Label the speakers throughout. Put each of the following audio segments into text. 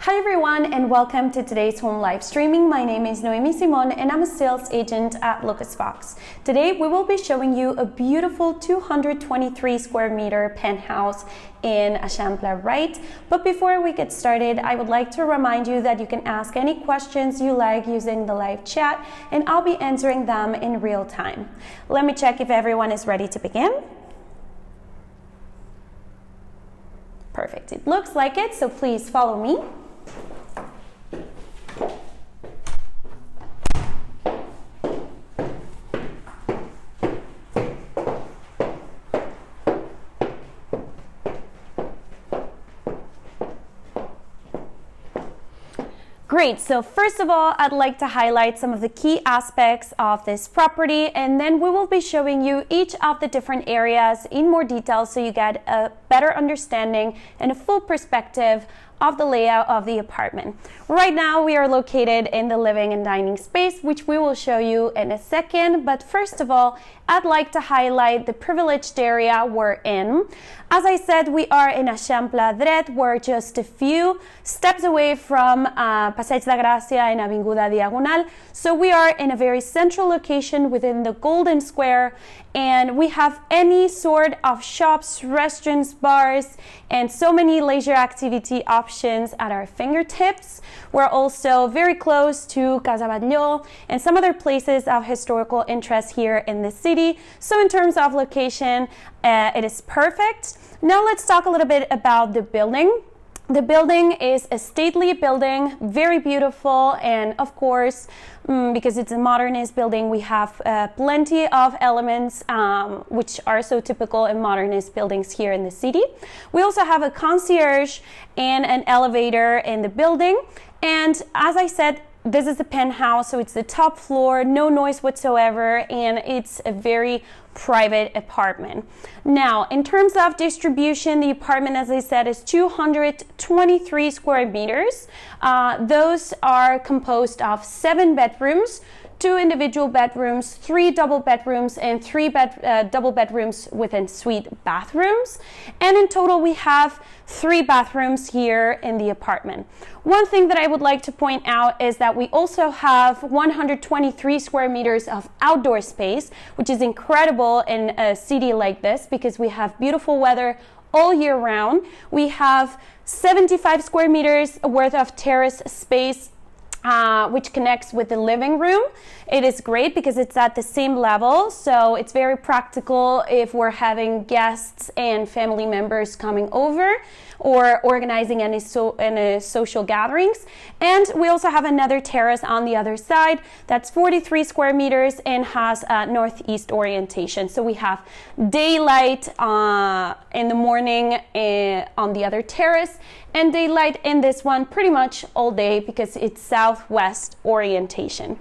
Speaker 1: Hi everyone and welcome to today's home live streaming. My name is Noemi Simon and I'm a sales agent at Lucas Fox. Today we will be showing you a beautiful 223 square meter penthouse in Rambla, right? But before we get started, I would like to remind you that you can ask any questions you like using the live chat and I'll be answering them in real time. Let me check if everyone is ready to begin. Perfect, it looks like it, so please follow me. Great, so first of all, I'd like to highlight some of the key aspects of this property, and then we will be showing you each of the different areas in more detail so you get a better understanding and a full perspective of the layout of the apartment. Right now we are located in the living and dining space, which we will show you in a second, but first of all, I'd like to highlight the privileged area we're in. As I said, we are in Rambla. We're just a few steps away from Passeig de Gràcia and Avinguda diagonal, so we are in a very central location within the Golden Square, and we have any sort of shops, restaurants, bars, and so many leisure activity options at our fingertips. We're also very close to Casa Batlló and some other places of historical interest here in the city. So in terms of location, it is perfect. Now let's talk a little bit about the building. The building is a stately building, very beautiful, and of course, because it's a modernist building, we have plenty of elements which are so typical in modernist buildings here in the city. We also have a concierge and an elevator in the building, and as I said, this is the penthouse, so it's the top floor, no noise whatsoever, and it's a very private apartment. Now, in terms of distribution, the apartment, as I said, is 223 square meters. Those are composed of 7 bedrooms, 2 individual bedrooms, 3 double bedrooms, and 3 double bedrooms with ensuite bathrooms. And in total, we have 3 bathrooms here in the apartment. One thing that I would like to point out is that we also have 123 square meters of outdoor space, which is incredible in a city like this because we have beautiful weather all year round. We have 75 square meters worth of terrace space which connects with the living room. It is great because it's at the same level, so it's very practical if we're having guests and family members coming over or organizing any social gatherings. And we also have another terrace on the other side that's 43 square meters and has a northeast orientation. So we have daylight in the morning on the other terrace, and daylight in this one pretty much all day because it's southwest orientation.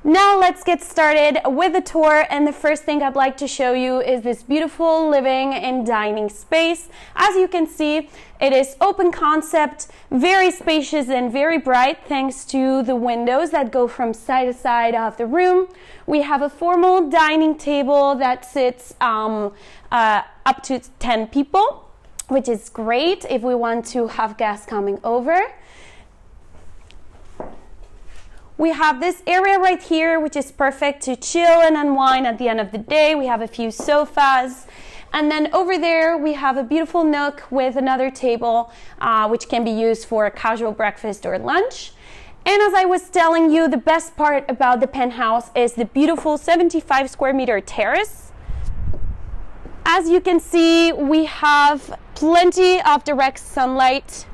Speaker 1: Now let's get started with the tour, and the first thing I'd like to show you is this beautiful living and dining space. As you can see, it is open concept, very spacious and very bright thanks to the windows that go from side to side of the room. We have a formal dining table that sits up to 10 people, which is great if we want to have guests coming over. We have this area right here, which is perfect to chill and unwind at the end of the day. We have a few sofas. And then over there, we have a beautiful nook with another table, which can be used for a casual breakfast or lunch. And as I was telling you, the best part about the penthouse is the beautiful 75 square meter terrace. As you can see, we have plenty of direct sunlight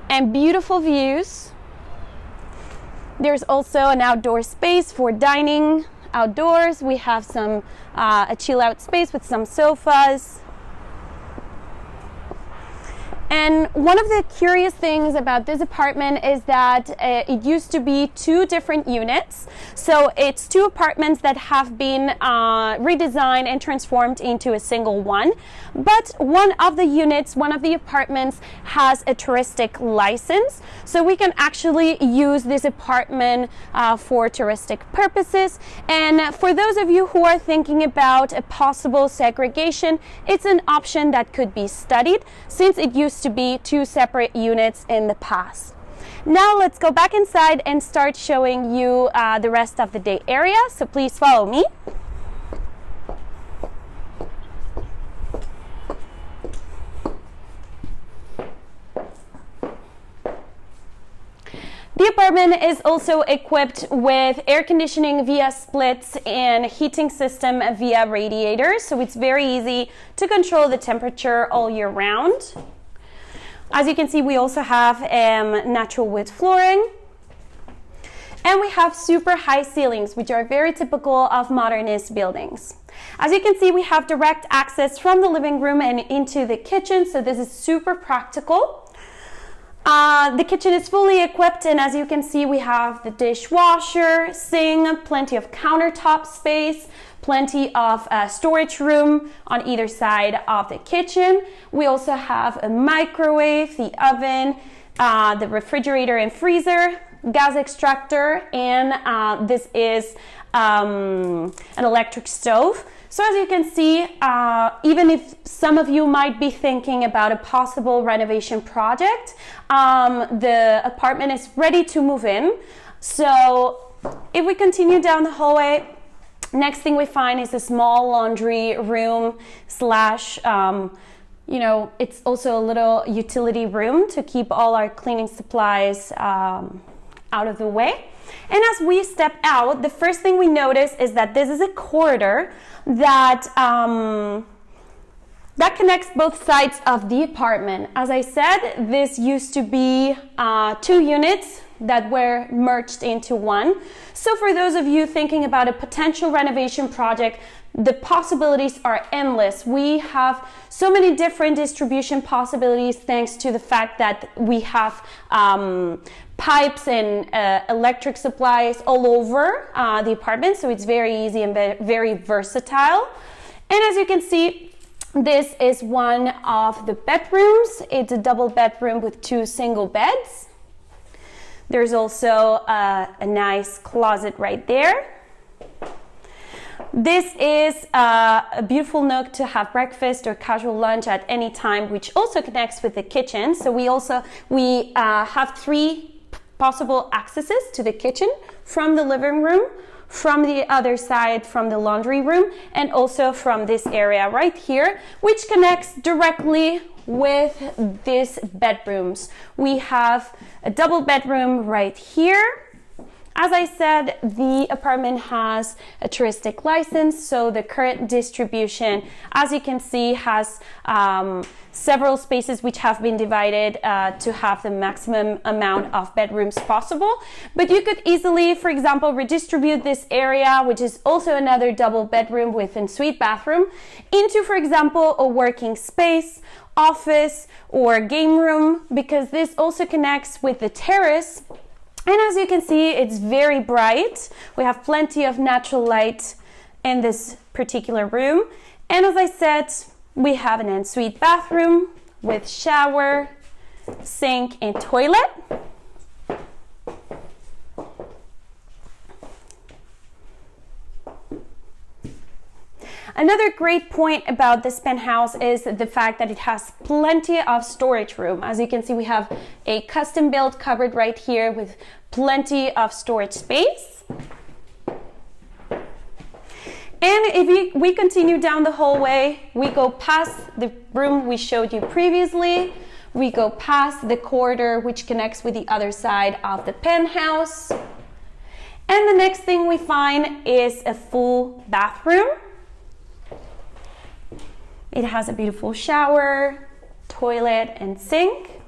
Speaker 1: and beautiful views. There's also an outdoor space for dining outdoors. We have a chill out space with some sofas. And one of the curious things about this apartment is that it used to be 2 different units. So it's 2 apartments that have been redesigned and transformed into a single one. But one of the units, one of the apartments has a touristic license. So we can actually use this apartment for touristic purposes. And for those of you who are thinking about a possible segregation, it's an option that could be studied since it used to be 2 separate units in the past. Now let's go back inside and start showing you the rest of the day area. So please follow me. The apartment is also equipped with air conditioning via splits and heating system via radiators, so it's very easy to control the temperature all year round. As you can see, we also have natural wood flooring, and we have super high ceilings, which are very typical of modernist buildings. As you can see, we have direct access from the living room and into the kitchen, so this is super practical. The kitchen is fully equipped, and as you can see, we have the dishwasher, sink, plenty of countertop space, plenty of storage room on either side of the kitchen. We also have a microwave, the oven, the refrigerator and freezer, gas extractor, and this is an electric stove. So as you can see, even if some of you might be thinking about a possible renovation project, the apartment is ready to move in. So if we continue down the hallway, next thing we find is a small laundry room slash, it's also a little utility room to keep all our cleaning supplies out of the way. And as we step out, the first thing we notice is that this is a corridor that connects both sides of the apartment. As I said, this used to be 2 units that were merged into one. So for those of you thinking about a potential renovation project, the possibilities are endless. We have so many different distribution possibilities thanks to the fact that we have pipes and electric supplies all over the apartment, so it's very easy and very versatile. And as you can see, this is one of the bedrooms. It's a double bedroom with 2 single beds. There's also a nice closet right there. This is a beautiful nook to have breakfast or casual lunch at any time, which also connects with the kitchen. So we have 3 possible accesses to the kitchen from the living room, from the other side from the laundry room, and also from this area right here, which connects directly with these bedrooms. We have a double bedroom right here. As I said, the apartment has a touristic license, so the current distribution, as you can see, has several spaces which have been divided to have the maximum amount of bedrooms possible. But you could easily, for example, redistribute this area, which is also another double bedroom with ensuite bathroom, into, for example, a working space, office, or game room, because this also connects with the terrace. And as you can see, it's very bright. We have plenty of natural light in this particular room. And as I said, we have an ensuite bathroom with shower, sink, and toilet. Another great point about this penthouse is the fact that it has plenty of storage room. As you can see, we have a custom built cupboard right here with plenty of storage space. And if we continue down the hallway, we go past the room we showed you previously. We go past the corridor which connects with the other side of the penthouse. And the next thing we find is a full bathroom. It has a beautiful shower, toilet, and sink.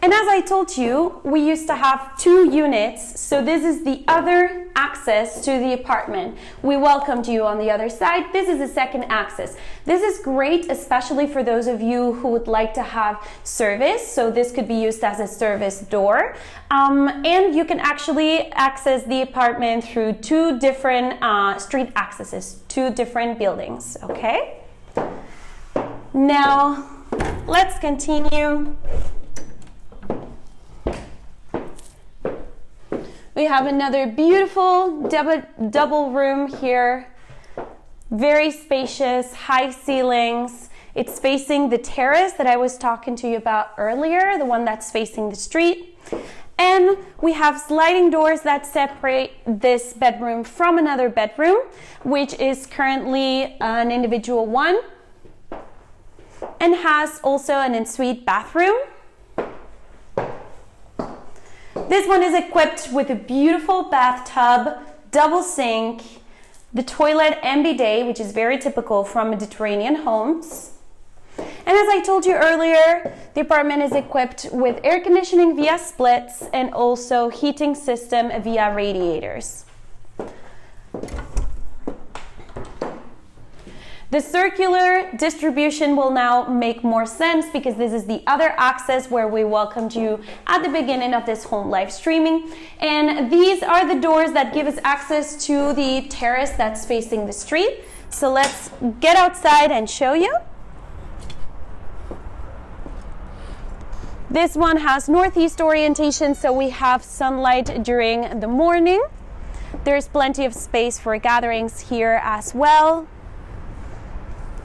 Speaker 1: And as I told you, we used to have 2 units, so this is the other access to the apartment. We welcomed you on the other side. This is the second access. This is great, especially for those of you who would like to have service, so this could be used as a service door. And you can actually access the apartment through 2 different street accesses, 2 different buildings, okay? Now, let's continue. We have another beautiful double room here. Very spacious, high ceilings. It's facing the terrace that I was talking to you about earlier, the one that's facing the street. And we have sliding doors that separate this bedroom from another bedroom, which is currently an individual one, and has also an ensuite bathroom. This one is equipped with a beautiful bathtub, double sink, the toilet and bidet, which is very typical from Mediterranean homes. And as I told you earlier, the apartment is equipped with air conditioning via splits and also heating system via radiators. The circular distribution will now make more sense because this is the other access where we welcomed you at the beginning of this home live streaming. And these are the doors that give us access to the terrace that's facing the street. So let's get outside and show you. This one has northeast orientation, so we have sunlight during the morning. There's plenty of space for gatherings here as well.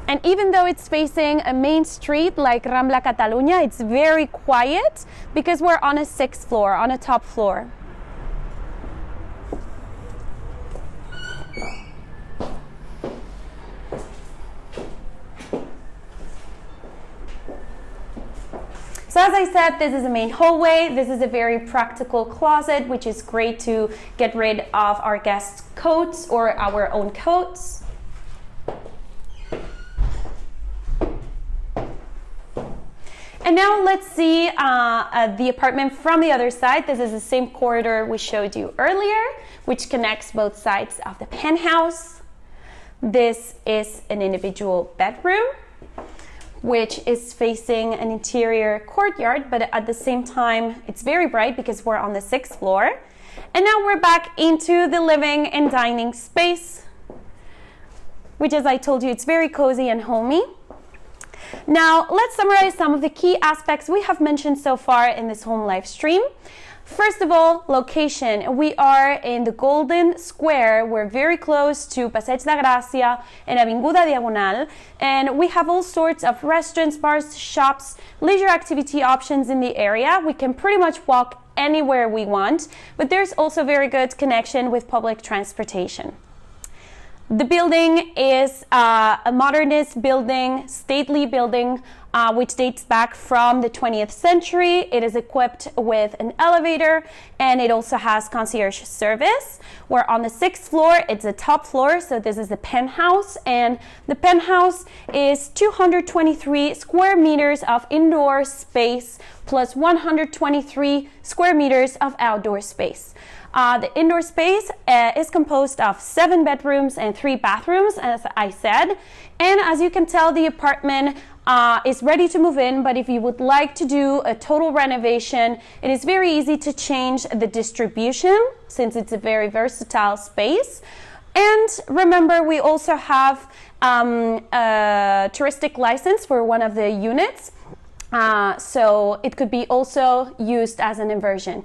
Speaker 1: And even though it's facing a main street like Rambla Catalunya, it's very quiet because we're on a 6th floor, on a top floor. So as I said, this is a main hallway. This is a very practical closet, which is great to get rid of our guests' coats or our own coats. And now let's see the apartment from the other side. This is the same corridor we showed you earlier, which connects both sides of the penthouse. This is an individual bedroom, which is facing an interior courtyard, but at the same time, it's very bright because we're on the 6th floor. And now we're back into the living and dining space, which, as I told you, it's very cozy and homey. Now, let's summarize some of the key aspects we have mentioned so far in this home live stream. First of all, location. We are in the Golden Square. We're very close to Passeig de Gràcia and Avinguda Diagonal, and we have all sorts of restaurants, bars, shops, leisure activity options in the area. We can pretty much walk anywhere we want, but there's also very good connection with public transportation. The building is a modernist building, stately building, which dates back from the 20th century. It is equipped with an elevator and it also has concierge service. We're on the 6th floor. It's a top floor, so this is the penthouse, and the penthouse is 223 square meters of indoor space plus 123 square meters of outdoor space. The indoor space is composed of 7 bedrooms and 3 bathrooms, as I said. And as you can tell, the apartment is ready to move in, but if you would like to do a total renovation, it is very easy to change the distribution since it's a very versatile space. And remember, we also have a touristic license for one of the units, so it could be also used as an inversion.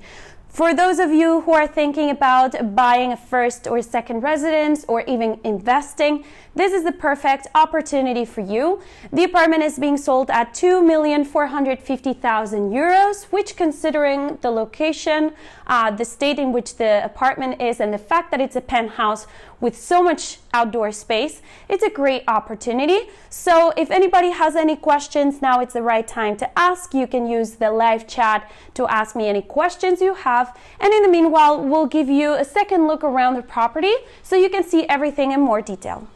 Speaker 1: For those of you who are thinking about buying a first or second residence or even investing, this is the perfect opportunity for you. The apartment is being sold at €2,450,000, which, considering the location, the state in which the apartment is, and the fact that it's a penthouse with so much outdoor space, it's a great opportunity. So if anybody has any questions, now it's the right time to ask. You can use the live chat to ask me any questions you have. And in the meanwhile, we'll give you a second look around the property so you can see everything in more detail.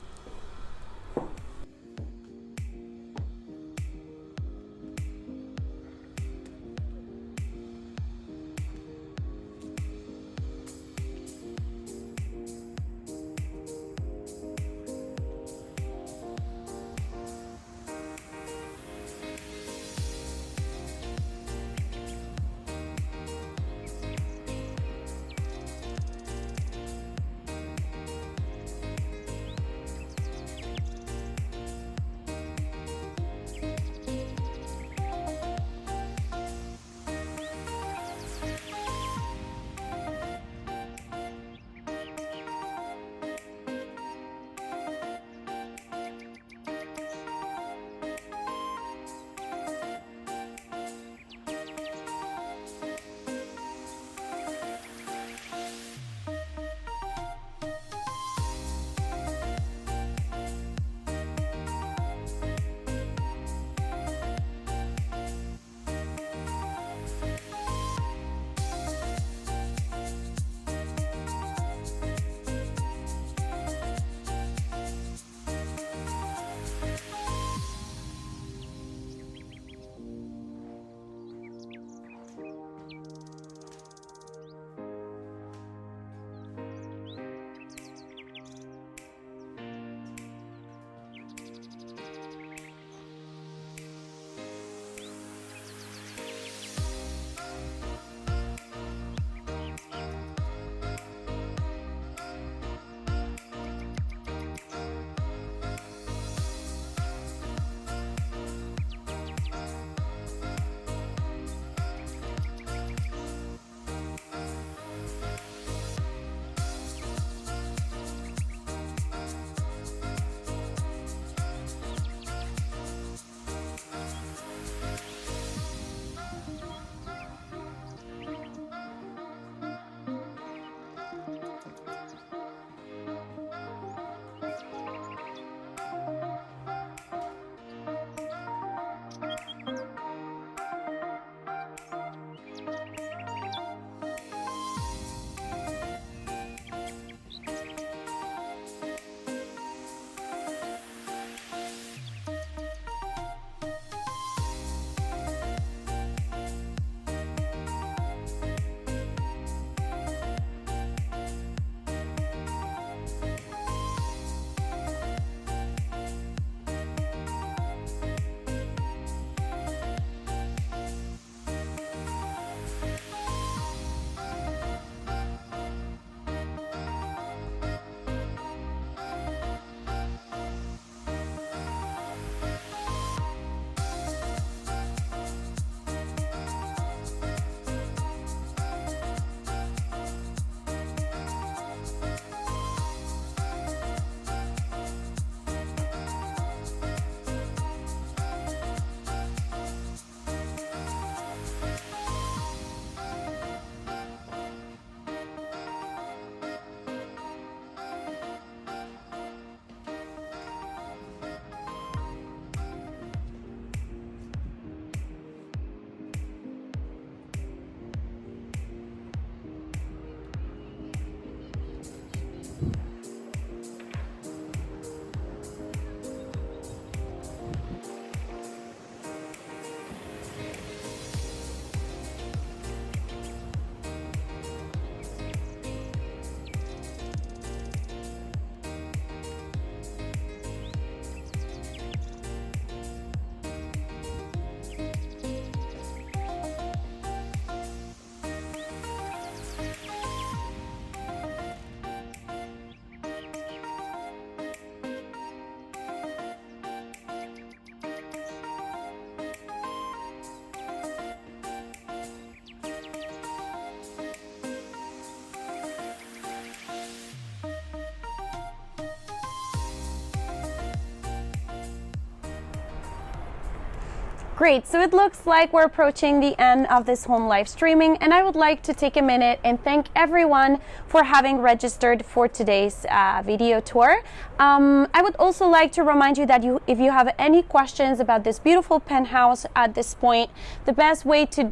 Speaker 1: Great, so it looks like we're approaching the end of this home live streaming, and I would like to take a minute and thank everyone for having registered for today's video tour. I would also like to remind you that if you have any questions about this beautiful penthouse at this point, the best way to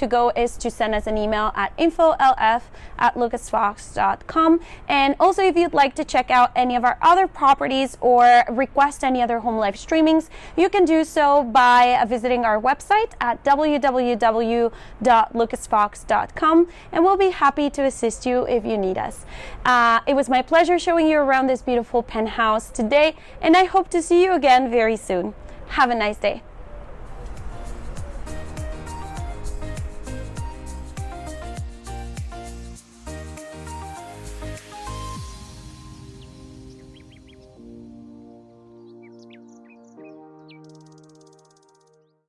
Speaker 1: go is to send us an email at info.lf@lucasfox.com. And also, if you'd like to check out any of our other properties or request any other home live streamings, you can do so by visiting our website at www.lucasfox.com, and we'll be happy to assist you if you need us. It was my pleasure showing you around this beautiful penthouse today, and I hope to see you again very soon. Have a nice day.